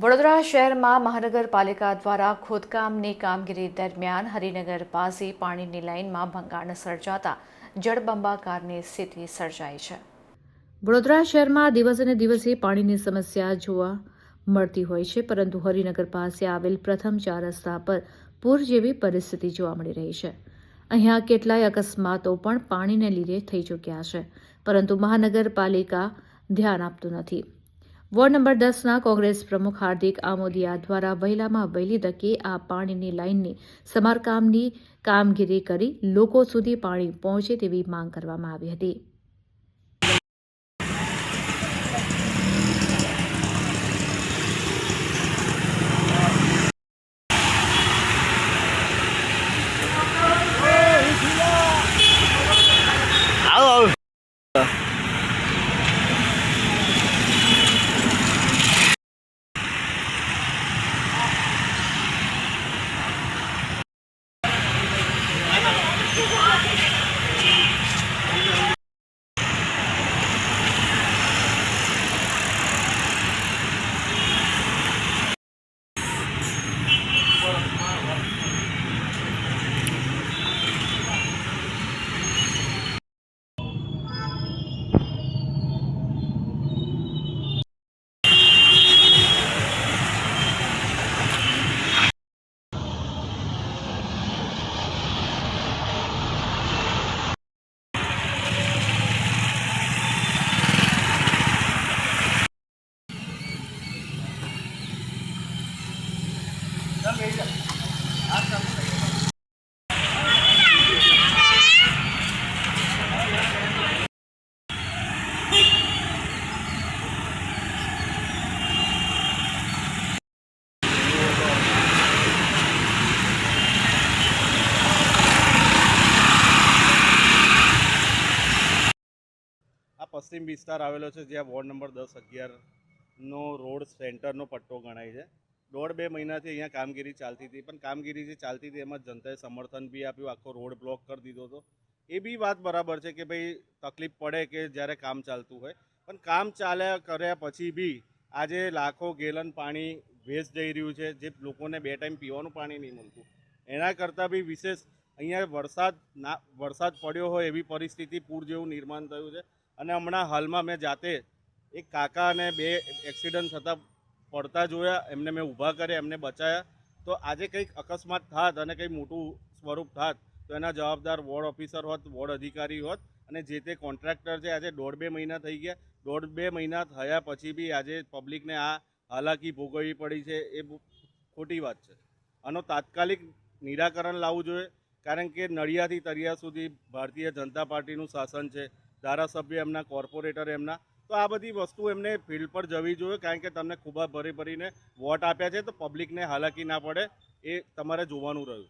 વડોદરા શહેરમાં મહાનગરપાલિકા દ્વારા ખોદકામની કામગીરી દરમિયાન હરિનગર પાસે પાણીની લાઇનમાં ભંગાણ સર્જાતા જળબંબાકારની સ્થિતિ સર્જાઈ છે। વડોદરા શહેરમાં દિવસે દિવસે પાણીની સમસ્યા જોવા મળતી હોય છે, પરંતુ હરિનગર પાસે આવેલ પ્રથમ 4 રસ્તા પર પૂર જેવી પરિસ્થિતિ જોવા મળી રહી છે। અહીંયા કેટલાય અકસ્માતો પણ પાણીને લીધે થઈ ચૂક્યા છે, પરંતુ મહાનગરપાલિકા ધ્યાન આપતું નથી। વોર્ડ નંબર 10ના કોંગ્રેસ પ્રમુખ હાર્દિક આમોદિયા દ્વારા વહેલામાં વહેલી તકે આ પાણીની લાઇનની સમારકામની કામગીરી કરી લોકો સુધી પાણી પહોંચે તેવી માંગ કરવામાં આવી હતી। પશ્ચિમ વિસ્તાર આવેલો છે, જ્યાં વોર્ડ નંબર 10-11નો રોડ સેન્ટરનો પટ્ટો ગણાય છે। 1.5-2 મહિનાથી અહીંયા કામગીરી ચાલતી હતી, પણ કામગીરી જે ચાલતી હતી એમાં જનતાએ સમર્થન બી આપ્યું, આખો રોડ બ્લોક કરી દીધો હતો। એ બી વાત બરાબર છે કે ભાઈ તકલીફ પડે કે જ્યારે કામ ચાલતું હોય, પણ કામ ચાલ્યા કર્યા પછી બી આજે લાખો ગેલન પાણી વેસ્ટ જઈ રહ્યું છે, જે લોકોને 2 ટાઈમ પીવાનું પાણી નહીં મળતું। એના કરતાં બી વિશેષ અહીંયા વરસાદ પડ્યો હોય એવી પરિસ્થિતિ, પૂર જેવું નિર્માણ થયું છે। અને હમણાં હાલમાં મેં જાતે એક કાકા અને 2 એક્સિડન્ટ થતાં પડતા જોયા, એમને મેં ઊભા કર્યા, એમને બચાવ્યા। તો આજે કંઈક અકસ્માત થાત અને કંઈ મોટું સ્વરૂપ થાત તો એના જવાબદાર વોર્ડ ઓફિસર હોત, વોર્ડ અધિકારી હોત, અને જે તે કોન્ટ્રાક્ટર છે। આજે 1.5-2 મહિના થઈ ગયા, 1.5-2 મહિના થયા પછી બી આજે પબ્લિકને આ હાલાકી ભોગવવી પડી છે, એ ખોટી વાત છે। આનો તાત્કાલિક નિરાકરણ લાવવું જોઈએ, કારણ કે નળિયાથી તળિયા સુધી ભારતીય જનતા પાર્ટીનું શાસન છે, ધારાસભ્ય એમના, કોર્પોરેટર એમના। તો આ બધી વસ્તુ એમને ફિલ્ડ પર જવી જોઈએ, કારણ કે તમને ખૂબ ભરીને વોટ આપ્યા છે, તો પબ્લિકને હાલાકી ના પડે એ તમારે જોવાનું રહ્યું।